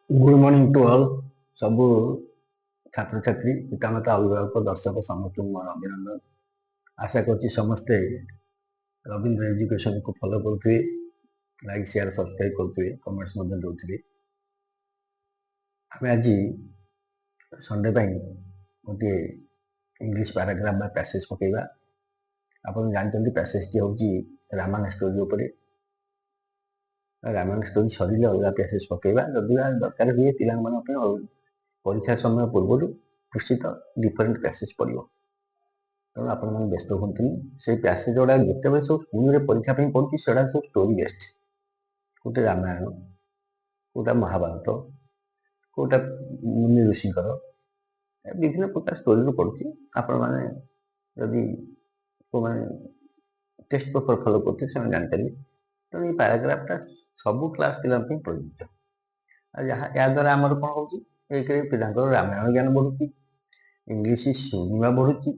Good morning to all सब छात्र छात्री पितामाता अभिभावक दर्शक समस्त मोर अभिनंदन। आशा करछि समस्ते रविंद्र एजुकेशन को फॉलो करते लाइक शेयर सब्सक्राइब करते कमेंट्स मध्य दौथे। आम आज संडे गोटे इंग्लिश पैराग्राफ पैसेज पकेबा। आप जानते पैसेज टी हूँ रामायण स्टोरी उपर। रामायण स्टोरी सरिले अलग पैसेज पकेबा जदि दरकार हुए पिला परीक्षा समय पूर्व निश्चित डिफरेन्ट पैसेज पड़ो। तेणु आप व्यस्त हूँ से पैसेज गुड़ा जिते सब स्कूल परीक्षा पड़ी से सब स्टोरी बेस्ड। गोटे रामायण कोटा महाभारत कोटा मुनि ऋषिकर विभिन्न प्रकार स्टोरी पढ़ुची। आपण मैंने जदि टेस्ट पेपर फॉलो करते जानते। तेणु ये पैराग्राफटा सबू क्लास पिला प्रযোज्य। या द्वारा आमर कौन हो पिला रामायण ज्ञान बढ़ुची, इंग्लीश शुणा बढ़ुची,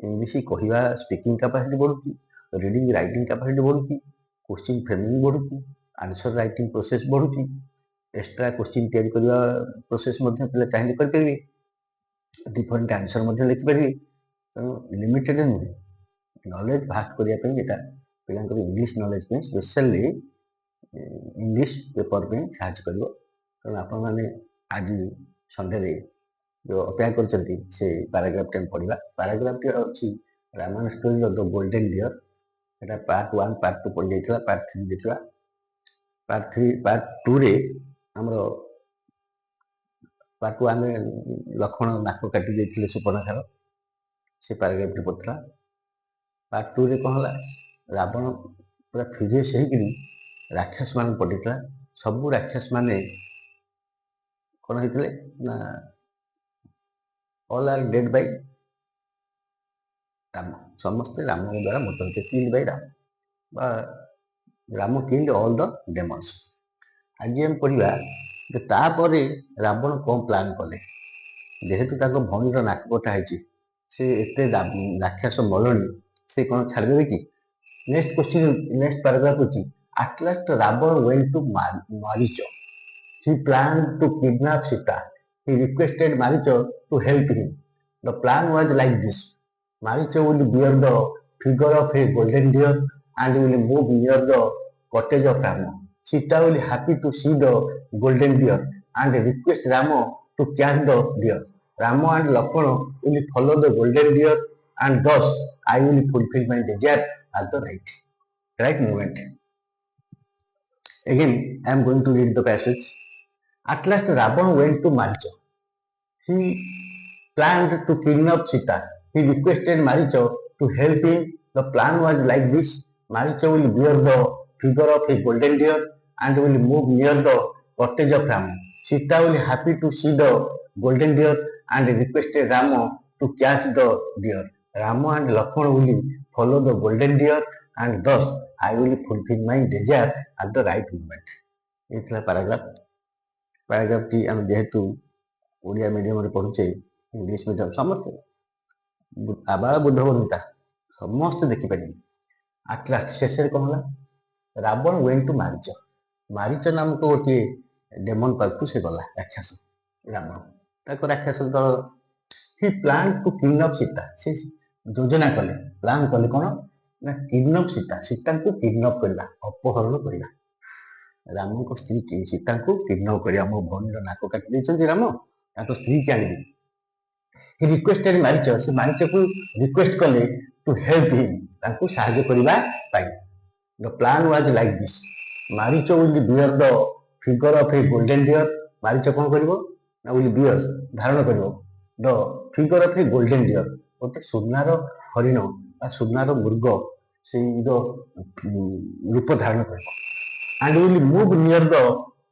इंग्लीश कहवा स्पीकिंग कैपेसिटी बढ़ुची, रीडिंग राइटिंग कैपेसिटी बढ़ुची, क्वेश्चन फ्रेमिंग बढ़ुची, आंसर राइटिंग प्रोसेस बढ़ुची, एक्स्ट्रा क्वेश्चन तैयारी करने प्रोसेस पिला चाहिए करेंगे, डिफरेंट आंसर लिखिपारे। तेणु लिमिटेड नुहे नॉलेज भास्ट करने पिला English knowledge specially English paper पे साहय कर। तेणु आपण मैंने आज संडे जो अपेक्षा कर पैराग्राफ टे पढ़ा। पैराग्राफ टी अच्छी Ramayan story the golden deer. यहाँ पार्ट 1 पार्ट 2 पढ़ी जाइए। पार्ट 3 देखा। पार्ट 2 रे आमर पार्ट 1 लक्ष्मण नाक काटी देते सुपर्णखार से पैराग्राफ टी पढ़ा। पार्ट 2 रे कौन है रावण पूरा फ्यूरियस होकर राक्षस मान पड़ता। सबू राक्षस माने कौन होते ना all are dead by Ram. समस्ते राम द्वारा मृत होते killed by Ram. Ram killed all the demons. आज हम पढ़ा तापर रावण कौन प्लान कले जेहेतु भौणीर नाक कटा है से एत राक्षस मरणी से कौन छाड़देवे कि। नेक्स्ट क्वेश्चन नेक्स्ट पैराग्राफ होची at last Ravan went to Maricha. He planned to kidnap Sita. He requested Maricha to help him. The plan was like this. Maricha will bear the figure of a golden deer and will move near the cottage of Rama. Sita will be happy to see the golden deer and request Rama to catch the deer. Rama and Lakshmana will follow the golden deer and thus I will fulfill my desire at the right moment. Again, I am going to read the passage. At last, Ravan went to Maricha. He planned to kidnap Sita. He requested Maricha to help him. The plan was like this. Maricha will bear the figure of a golden deer and will move near the cottage of Rama. Sita will be happy to see the golden deer and requested Rama to catch the deer. Rama and Lakshmana will follow the golden deer and thus I will fulfill my desire at the right moment. ये paragraph. Paragraph T आम जेहेतु Odia medium रे पढ़ुचे English medium समस्त आबाल बुद्ध बनिता समस्त देखी पारे। आट last शेष कौन है रावण वेंट टू मारीच। मारीच नामक गोटे डेमन पार्क से गला राक्षस रावण राक्षस दल। ही प्लान टू किडनैप सीता से योजना कले प्लान कले कौन ना किडनैप सीता। सीता को किडनैप करवा अपहरण करवा। राम को स्त्री सीता को किडनैप कर मो भौणीर नाक काटी राम स्त्री की आने। ही रिक्वेस्टेड मारीच से मारीच को रिक्वेस्ट कले टू हेल्प हिम साहाय्य करने। The plan was like this. Marich will bear the figure of a golden deer. Marich कौन कर विल बियर धारण कर the figure of a golden deer गोटे सुनार हरिण सुनार मृग से रूप धारण कर। And will move near the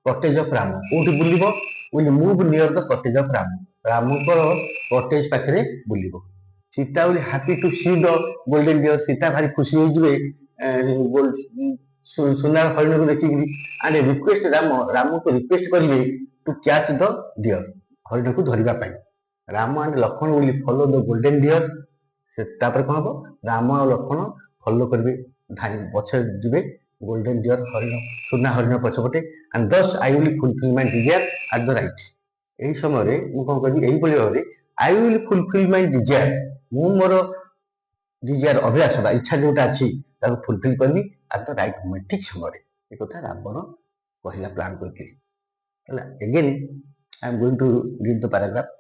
cottage of Ram. कोठी बुलिबो will move near the cottage of Ram. रामकर कटेज पाखरे बुलिबो। Sita will happy to see the golden deer. Sita भारी खुशी हो जिवे सुनार हरिण को देखि। एंड रिक्वेस्ट राम को रिक्वेस्ट करिवे टू कैच द डियर हरिण को धरिबा पई। Ram and Lakshman will follow the golden deer. से तापर कौन हम राम और लक्ष्मण फॉलो करेंगे धाई पछे जी golden deer ହରିଣ ସୁନା ହରିଣ ପଛପଟେ and thus I will fulfill my desire at the right ଏହି ସମୟରେ ମୁଁ କଣ କରିବି ଏଇଭଳି ଭାବରେ I will fulfill my desire ମୁଁ ମୋର desire ଅଭିଳାଷ ବା ଇଚ୍ଛା ଯୋଉଟା ଅଛି ତାକୁ ଫୁଲଫିଲ୍ କରିବି at the right moment ଠିକ ସମୟରେ ଏ କଥା ରାବଣ କହିଲା ପ୍ଲାନ୍ କରିକି ହେଲା again I am going to read the paragraph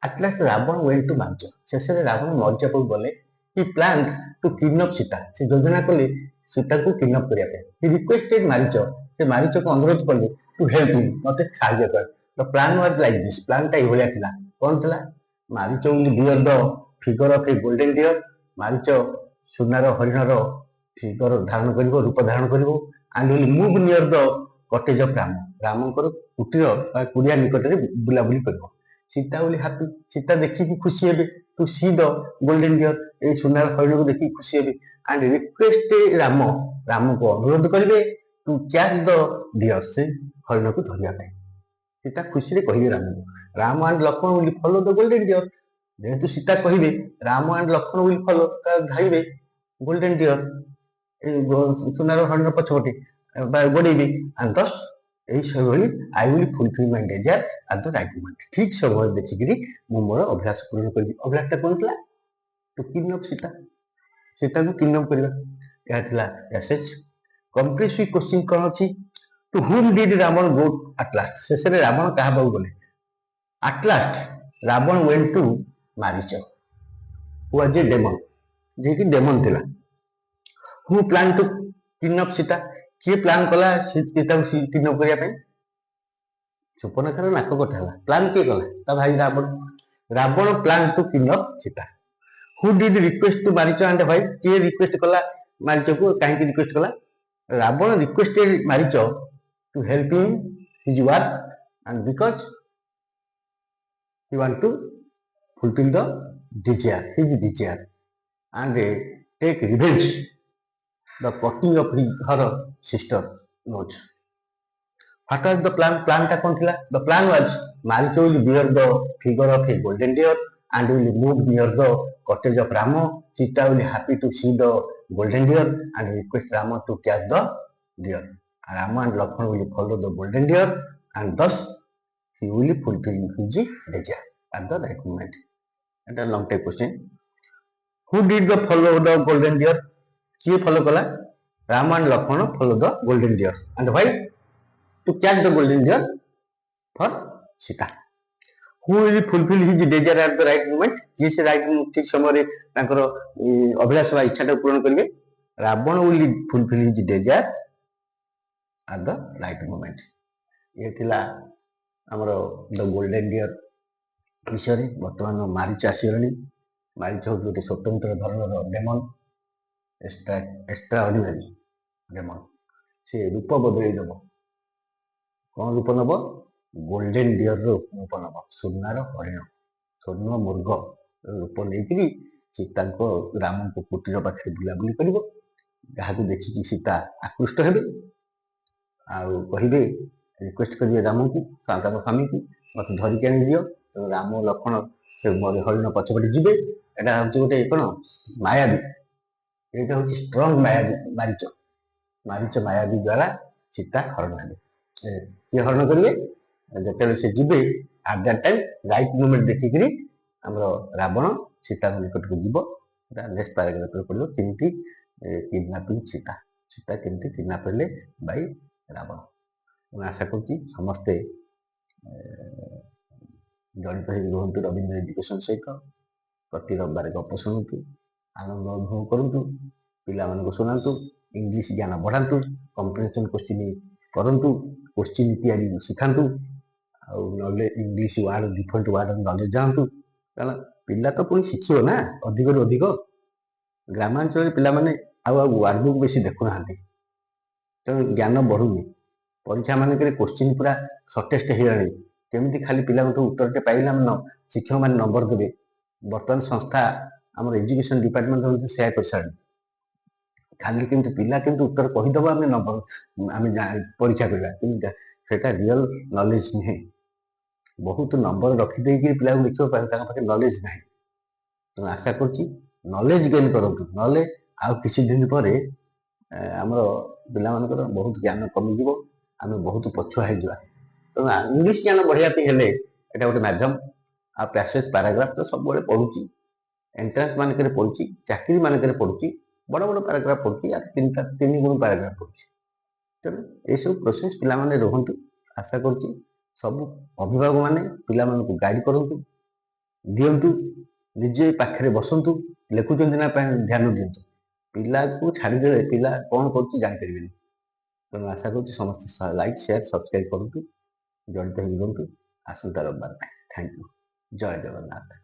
at last Ravan went to Marich ଶେଷରେ ରାବଣ ମର୍ଜାକୁ ଗଲେ he planned to kidnap Sita ସେ ଯୋଜନା କଲେ ସୀତାକୁ କିଡନାପ କରିବା ପାଇଁ he requested ମାରିଚ ସେ ମାରିଚକୁ ଅନୁରୋଧ କଲେ to help him ମତେ ସାହାଯ୍ୟ କର the plan was like this plan ଟା ଏଇଭଳିଆ ଥିଲା କଣ ଥିଲା ମାରିଚ will bear the figure of a golden deer ମାରିଚ ସୁନାର ହରିଣର ଫିଗର ଧାରଣ କରିବ ରୂପ ଧାରଣ କରିବ and will move near the cottage of Ram ରାମଙ୍କର କୁଟୀର ବା କୁଡ଼ିଆ ନିକଟରେ ବୁଲାବୁଲି କରିବ ସୀତା will happy ସୀତା ଦେଖିକି ଖୁସି ହେବେ to see the golden deer এই ସୁନାର ହରିଣକୁ ଦେଖିକି ଖୁସି ହେବେ and request ରାମକୁ ଅନୁରୋଧ କରିବେ to catch the deer ସେ ହରିଣକୁ ଧରିବା ପାଇଁ ସୀତା ଖୁସିରେ କହିବେ ରାମକୁ Ram and Lakshman will follow the golden deer ଯେହେତୁ ସୀତା କହିବେ Ram and Lakshman will follow ଧାଇବେ golden deer ସୁନାର ହରିଣ ପଛପଟେ ଗୋଡେଇବେ and thus ଏହି ସେଇଭଳି I will fulfill my desire at the right moment ଠିକ ସମୟ ଦେଖିକିରି ମୁଁ ମୋର ଅଭିଳାଷ ପୂରଣ କରିବି ଅଭିଳାଷଟା କଣ ଥିଲା to kidnap ସୀତା ସୀତାକୁ କିଡନାପ କରିବା ଏହା ଥିଲା ପ୍ୟାସେଜ କମ୍ପ୍ଲିସିଟ୍ କ୍ୱେଶ୍ଚିନ କଣ ଅଛି to whom did Ravana go at last ଶେଷରେ ରାବଣ କାହା ପାଖକୁ ଗଲେ at last Ravan went to ମାରିଚ who was a demon ଯିଏକି ଡେମନ ଥିଲା who planned to kidnap Sita କିଏ ପ୍ଲାନ୍ କଲା ସୀତାକୁ କିଡନାପ କରିବା ପାଇଁ ସୁପର୍ଣ୍ଣକାର ନାକ କଟା ହେଲା ପ୍ଲାନ୍ କିଏ କଲା ତା ଭାଇ Ravan plan to kidnap Sita who did request to Marich and why କିଏ ରିକ୍ୱେଷ୍ଟ କଲା ମାରିଚକୁ କାହିଁକି ରିକ୍ୱେଷ୍ଟ କଲା Ravana ରିକ୍ୱେଷ୍ଟେଡ ମାରିଚ to help him his work and because he want to fulfill the his desire and take revenge the cutting of her sister nose what was the plan ଟା କଣ ଥିଲା the plan was ମାରିଚ will bear the figure of a golden deer and will move near the cottage of Rama Sita will happy to see the golden deer and request Rama to catch the deer Rama and Lakshmana will follow the golden deer and thus he will fulfill his desire at the right moment and a long time question who did the follow the golden deer किए follow कला Ram and Lakshman follow the golden deer and why to catch the golden deer for Sita who will fulfil his desire at the right moment किए से right ठीक समय तांकर अभिलाष वा इच्छाटा पूर्ण करिवे Ravan will fulfil his desire at the right moment ये थिला हमर द गोल्डन डियर विषय वर्तमान मारिच आसीगलानी मारिच हो गोटे स्वतंत्र धरणर डेमन एक्स्ट्रा ऑर्डिनरी डेमन से रूप बदल दब कौन रूप नब गोल्डन डियर रूप नब सुनार हरिण स्वर्ण मृग रूप नहीं सीता राम को कुटीर पाखे बुलाबुली कर जहाँ देखिकी सीता आकृष्ट हे आगे रिक्वेस्ट करेंगे राम को स्वामी को मत धरिक आनी दियो तो राम लक्ष्मण से हरिण पछपटे जी यहाँ हूँ गोटे कौन मायावी यहाँ हूँ स्ट्रंग मायावी मारिच मायावी द्वारा सीता हरण हे किए हरण करेंगे जो से जीवे at that time right moment देखिकी आम रावण सीता निकट को जीव नेक्स्ट पैराग्राफ पड़ो केमती किडनापिंग सीता सीता केमती किडनाप हेले बाय रावण मैं आशा करुँची समस्ते जड़ित हो रुहतु रवींद्र एजुकेशन सहित प्रति रविवार गप शुणु आनंद अनुभव करूँ पिला शुणातु इंग्लीश ज्ञान बढ़ातु कंप्रिहेंशन क्वेश्चन करूँ क्वेश्चन तैयारी शिखातु English word different word knowledge जातु कारण पिला तो पुणी शिखियो ना अधिक रु अधिक ग्रामांचल पिला माने वार्ड बुक बेसी देखु ना तेणु ज्ञान बढ़ुनी परीक्षा मान क्वेश्चन पूरा सटेस्ट हो केमी खाली पिला उत्तर पाइला शिक्षक मैंने नंबर देवे बर्तमान संस्था आम एजुकेशन डिपार्टमेंट सेया कर सारे खाली केमती पिला केमती उत्तर कहीदेव आम नंबर आम परीक्षा करवा रियल नॉलेज नुहे बहुत नंबर रखिदे पिला लिखा पाखे नॉलेज ना तो आशा करुँच नॉलेज गेन करूँ ना आउ किसी दिन पर ଆମର ପିଲାମାନଙ୍କର ବହୁତ ଜ୍ଞାନ କମିଯିବ, ଆମେ ବହୁତ ପଛୁଆ ହେଇଯିବା। ତେଣୁ ଇଂଲିଶ ଜ୍ଞାନ ବଢ଼ିବା ପାଇଁ ହେଲେ ଏଇଟା ଗୋଟେ ମାଧ୍ୟମ। ଆଉ ପ୍ୟାସେଜ ପାରାଗ୍ରାଫ ତ ସବୁବେଳେ ପଢ଼ୁଛି, ଏଣ୍ଟ୍ରାନ୍ସ ମାନଙ୍କରେ ପଢ଼ୁଛି, ଚାକିରି ମାନଙ୍କରେ ପଢ଼ୁଛି, ବଡ଼ ବଡ଼ ପାରାଗ୍ରାଫ ପଢ଼ୁଛି, ଆଉ ତିନି ଗୁଣ ପାରାଗ୍ରାଫ ପଢ଼ୁଛି। ତେଣୁ ଏସବୁ ପ୍ରୋସେସ ପିଲାମାନେ ରୁହନ୍ତୁ। ଆଶା କରୁଛି ସବୁ ଅଭିଭାବକ ମାନେ ପିଲାମାନଙ୍କୁ ଗାଇଡ କରନ୍ତୁ, ଦିଅନ୍ତୁ, ନିଜେ ପାଖରେ ବସନ୍ତୁ, ଲେଖୁଛନ୍ତି ନା ପାଇଁ ଧ୍ୟାନ ଦିଅନ୍ତୁ। ପିଲାକୁ ଛାଡ଼ିଦେଲେ ପିଲା କ'ଣ କରୁଛି ଜାଣିପାରିବେନି। ତେଣୁ ଆଶା କରୁଛି ସମସ୍ତେ ଲାଇକ୍ ସେୟାର ସବସ୍କ୍ରାଇବ କରନ୍ତୁ, ଜଡ଼ିତ ହେଇକି ରୁହନ୍ତୁ। ଆସନ୍ତା ରବିବାର ପାଇଁ ଥ୍ୟାଙ୍କ ୟୁ। ଜୟ ଜଗନ୍ନାଥ।